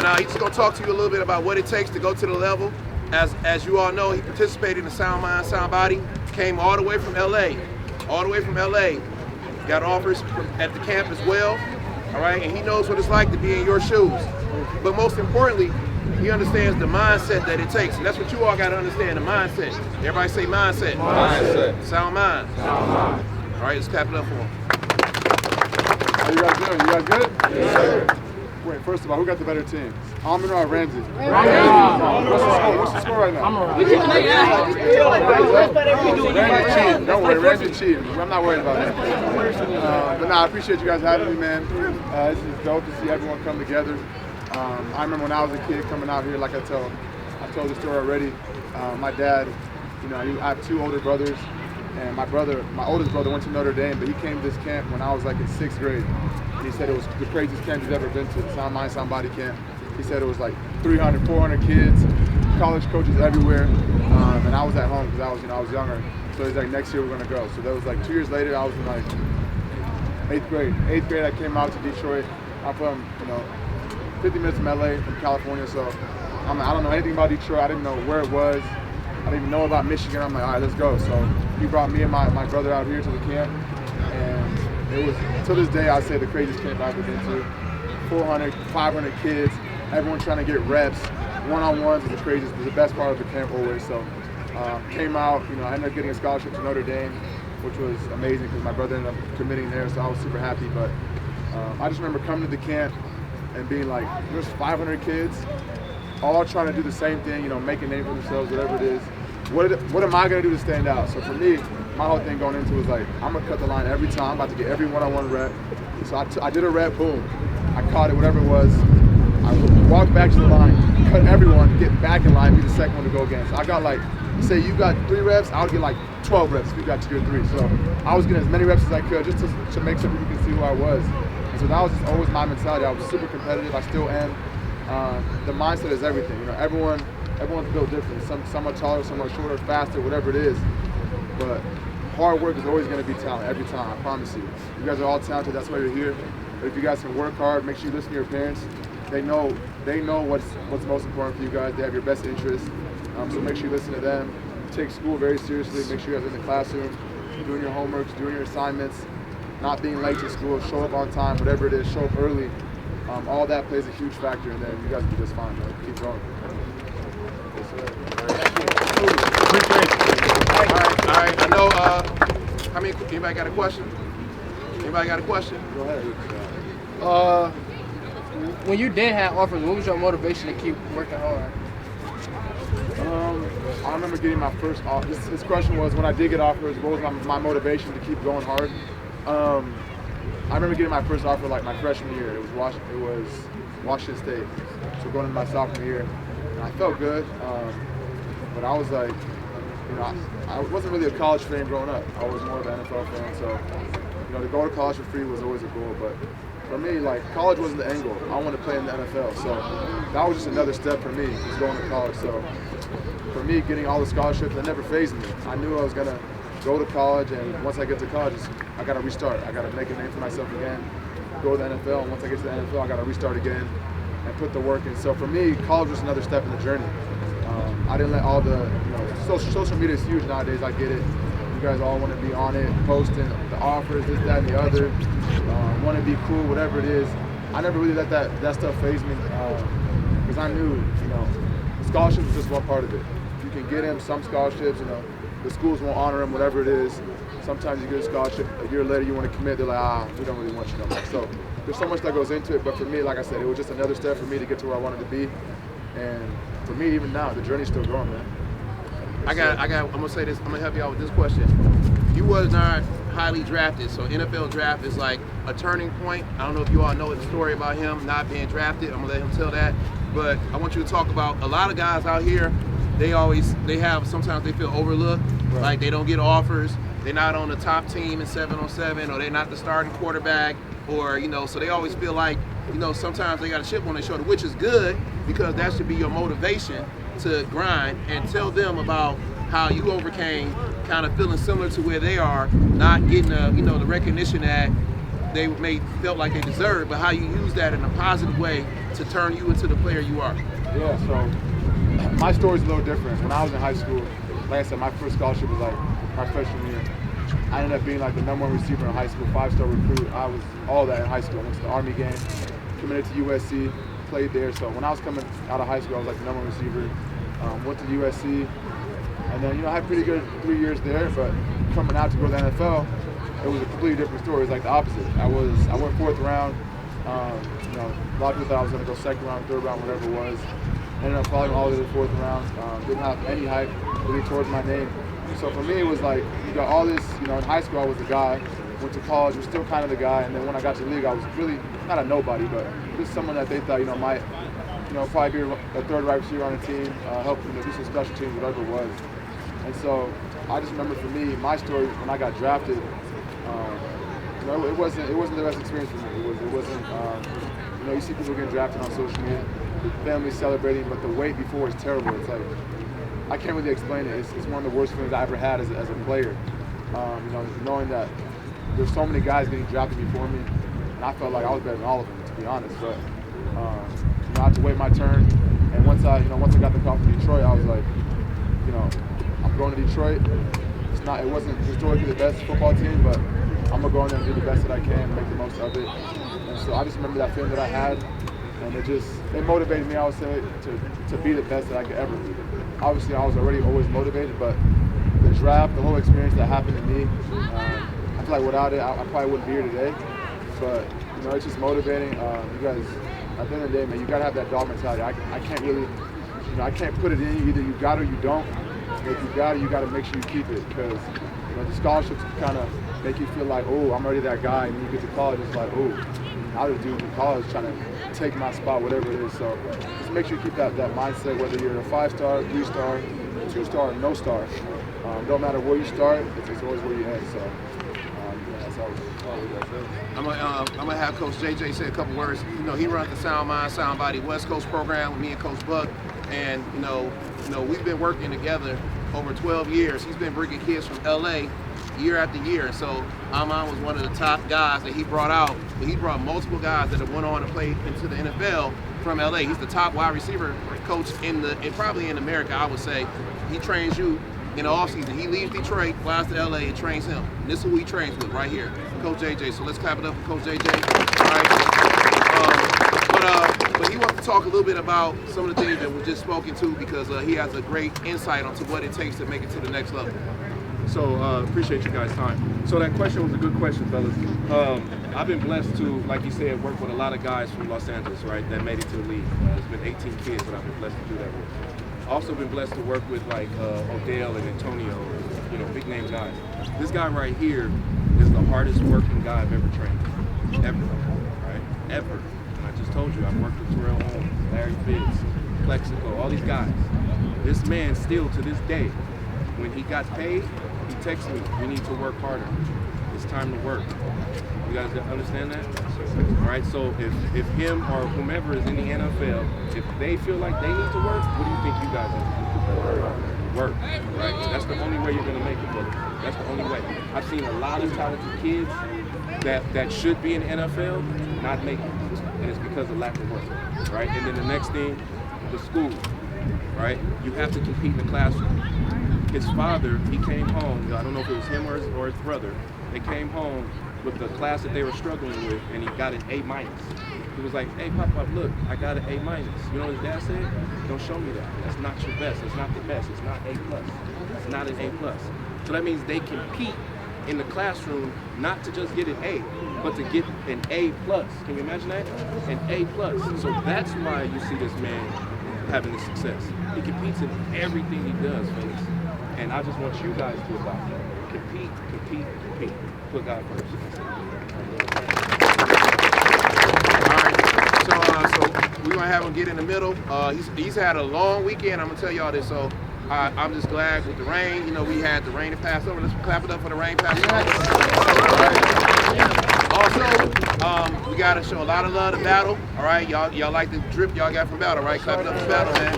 And he's going to talk to you a little bit about what it takes to go to the level. As you all know, he participated in the Sound Mind, Sound Body, came all the way from LA. Got offers at the camp as well, all right? And he knows what it's like to be in your shoes. But most importantly, he understands the mindset that it takes. And that's what you all got to understand, the mindset. Everybody say mindset. Mindset. Sound mind. Sound mind. All right, let's clap it up for him. How you guys doing? You guys good? Yes, sir. Wait, first of all, who got the better team? Amon-Ra or Ramsey? What's the score right now? Ramsey cheating. Don't worry, Ramsey cheating. I'm not worried about that. But I appreciate you guys having me, man. This is dope to see everyone come together. I remember when I was a kid coming out here, like I told the story already. My dad, I have 2 older brothers, and my oldest brother went to Notre Dame, but he came to this camp when I was like in 6th grade. And he said it was the craziest camp he's ever been to, the Sound Mind, Sound Body camp. He said it was like 300, 400 kids, college coaches everywhere, and I was at home because I was younger. So he's like, next year we're gonna go. So that was like 2 years later. I was in like 8th grade. 8th grade, I came out to Detroit. I'm from 50 minutes from LA, from California. So I don't know anything about Detroit. I didn't know where it was. I didn't even know about Michigan. I'm like, all right, let's go. So he brought me and my brother out here to the camp, and it was, to this day, I'd say the craziest camp I've ever been to. 400, 500 kids, everyone trying to get reps. One-on-ones was the craziest, was the best part of the camp always. So came out, I ended up getting a scholarship to Notre Dame, which was amazing because my brother ended up committing there, so I was super happy. But I just remember coming to the camp and being like, there's 500 kids, all trying to do the same thing, make a name for themselves, whatever it is. What am I gonna do to stand out? So for me, my whole thing going into it was like, I'm gonna cut the line every time. I'm about to get every one-on-one rep. So I did a rep, boom. I caught it, whatever it was. I walked back to the line, cut everyone, get back in line, be the second one to go again. So I got like, say you got 3 reps, I would get like 12 reps if you got 2 or 3. So I was getting as many reps as I could just to make sure people could see who I was. And so that was just always my mentality. I was super competitive, I still am. The mindset is everything. Everyone's built different. Some are taller, some are shorter, faster, whatever it is. But hard work is always going to be talent every time. I promise you. You guys are all talented. That's why you're here. But if you guys can work hard, make sure you listen to your parents. They know what's most important for you guys. They have your best interests. So make sure you listen to them. Take school very seriously. Make sure you guys are in the classroom, doing your homeworks, doing your assignments, not being late to school. Show up on time, whatever it is. Show up early. All that plays a huge factor, and then you guys will be just fine, man. Keep going. All right. I know, anybody got a question? Anybody got a question? Go ahead. When you did have offers, what was your motivation to keep working hard? I remember getting my first offer. His question was, when I did get offers, what was my motivation to keep going hard? I remember getting my first offer like my freshman year. It was Washington State. So going into my sophomore year, and I felt good, but I was like, I wasn't really a college fan growing up. I was more of an NFL fan. So, to go to college for free was always a goal. But for me, like, college wasn't the end goal. I wanted to play in the NFL. So that was just another step for me, was going to college. So for me, getting all the scholarships, that never fazed me. I knew I was gonna go to college, and once I get to college, I gotta restart. I gotta make a name for myself again, go to the NFL, and once I get to the NFL, I gotta restart again and put the work in. So for me, college was another step in the journey. I didn't let all the, social media is huge nowadays, I get it. You guys all want to be on it, posting the offers, this, that, and the other, want to be cool, whatever it is. I never really let that stuff faze me, because I knew, scholarships is just one part of it. You can get in some scholarships, the schools won't honor them, whatever it is. Sometimes you get a scholarship, a year later you want to commit, they're like, we don't really want you no more. So there's so much that goes into it, but for me, like I said, it was just another step for me to get to where I wanted to be. And for me, even now, the journey's still going, man. I'm gonna say this, I'm gonna help you out with this question. You was not highly drafted, so NFL draft is like a turning point. I don't know if you all know the story about him not being drafted. I'm gonna let him tell that. But I want you to talk about a lot of guys out here, sometimes they feel overlooked, right. Like they don't get offers, they're not on the top team in 7-on-7, or they're not the starting quarterback, or, so they always feel like, sometimes they got a chip on their shoulder, which is good, because that should be your motivation to grind, and tell them about how you overcame kind of feeling similar to where they are, not getting the recognition that they felt like they deserved, but how you use that in a positive way to turn you into the player you are? Yeah, so my story's a little different. When I was in high school, like I said, my first scholarship was like my freshman year. I ended up being like the #1 receiver in high school, 5-star recruit. I was all that in high school. I went to the Army game, committed to USC, played there. So when I was coming out of high school, I was like the #1 receiver. Went to USC, and then I had pretty good 3 years there. But coming out to go to the NFL, it was a completely different story. It was like the opposite. I went 4th round. A lot of people thought I was going to go 2nd round, 3rd round, whatever it was. Ended up falling all the way to the 4th round. Didn't have any hype really towards my name. So for me, it was like, you got all this, in high school I was the guy. Went to college, was still kind of the guy. And then when I got to the league, I was really, not a nobody, but just someone that they thought, might, probably be a 3rd wide receiver on the team, help, do some special teams, whatever it was. And so I just remember for me, my story when I got drafted, it wasn't the best experience for me. It wasn't, you see people getting drafted on social media, the family celebrating, but the wait before is terrible. It's like, I can't really explain it. It's one of the worst feelings I ever had as a player. Knowing that there's so many guys getting drafted before me, and I felt like I was better than all of them, to be honest. But I had to wait my turn, and once I got the call from Detroit, I was like, I'm going to Detroit. It wasn't historically the best football team, but I'm gonna go in there and do the best that I can, make the most of it. And so I just remember that feeling that I had, and it motivated me, I would say, to be the best that I could ever be. Obviously, I was already always motivated, but the draft, the whole experience that happened to me, I feel like without it, I probably wouldn't be here today. But it's just motivating. You guys, at the end of the day, man, you gotta have that dog mentality. I can't really, I can't put it in you. Either you got it or you don't. And if you got it, you gotta make sure you keep it, because the scholarships kind of make you feel like, oh, I'm already that guy. And when you get to college, it's like, oh, how did dude in college trying to take my spot, whatever it is. So just make sure you keep that mindset, whether you're a 5-star, 3-star, 2-star, or no star. Don't matter where you start, it's always where you end. So that's all we got to say. I'm gonna have Coach JJ say a couple words. He runs the Sound Mind, Sound Body West Coast program with me and Coach Buck, and we've been working together over 12 years. He's been bringing kids from LA year after year. So Amon was one of the top guys that he brought out. But he brought multiple guys that have went on to play into the NFL from LA. He's the top wide receiver coach probably in America, I would say. He trains you in the offseason. He leaves Detroit, flies to LA, and trains him. And this is who he trains with right here, Coach JJ. So let's clap it up for Coach JJ. All right. But he wants to talk a little bit about some of the things that we've just spoken to, because he has a great insight onto what it takes to make it to the next level. So appreciate you guys' time. So that question was a good question, fellas. I've been blessed to, like you said, work with a lot of guys from Los Angeles, right, that made it to the league. It's been 18 kids that I've been blessed to do that with. Also been blessed to work with like Odell and Antonio, big name guys. This guy right here is the hardest working guy I've ever trained, ever, right, ever. And I just told you, I've worked with Terrell Owens, Larry Fitz, Plexico, all these guys. This man still, to this day, when he got paid, he texted me, we need to work harder. It's time to work. You guys understand that? All right, so if him or whomever is in the NFL, if they feel like they need to work, what do you think you guys need to do? Work, right? That's the only way you're going to make it, brother. That's the only way. I've seen a lot of talented kids that should be in the NFL not make it, and it's because of lack of work, right? And then the next thing, the school, right? You have to compete in the classroom. His father, he came home, I don't know if it was him or his brother, they came home with the class that they were struggling with, and he got an A-. He was like, hey, Pop, look, I got an A-. You know what his dad said? Don't show me that. That's not your best. It's not the best. It's not A+. It's not an A+. So that means they compete in the classroom not to just get an A, but to get an A+. Can you imagine that? An A+. So that's why you see this man having this success. He competes in everything he does, fellas. And I just want you guys to adopt it. Compete, compete, compete. Put God first. All right. So we're going to have him get in the middle. He's had a long weekend. I'm going to tell y'all this. So I'm just glad with the rain. We had the rain to pass over. Let's clap it up for the rain pass over. Also, we got to show a lot of love to Battle. All right. Y'all like the drip y'all got from Battle, right? Clap it up for Battle, man.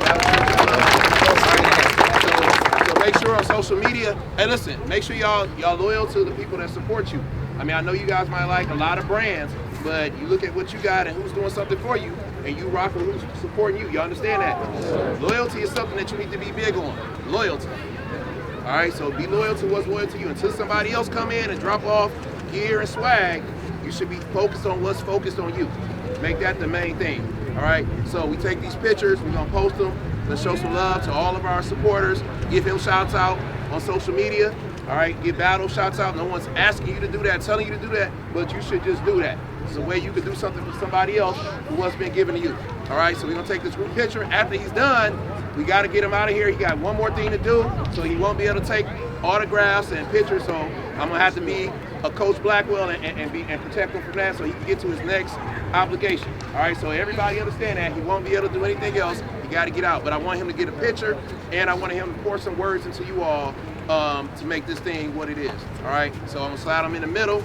So make sure on social media, hey, listen, make sure y'all loyal to the people that support you. I mean, I know you guys might like a lot of brands, but you look at what you got and who's doing something for you, and you rocking who's supporting you. You understand that? Loyalty is something that you need to be big on. Loyalty. All right, so be loyal to what's loyal to you. Until somebody else come in and drop off gear and swag, you should be focused on what's focused on you. Make that the main thing. All right, so we take these pictures, we're gonna post them. Let's show some love to all of our supporters. Give him shouts out on social media. All right, give Battle shouts out. No one's asking you to do that, telling you to do that, but you should just do that. It's a way you can do something for somebody else who wasn't been given to you. All right, so we're gonna take this group picture. After he's done, we gotta get him out of here. He got one more thing to do, so he won't be able to take autographs and pictures, so I'm gonna have to be a Coach Blackwell and protect him from that so he can get to his next obligation. All right, so everybody understand that. He won't be able to do anything else. He gotta get out, but I want him to get a picture, and I want him to pour some words into you all to make this thing what it is. All right, so I'm gonna slide him in the middle.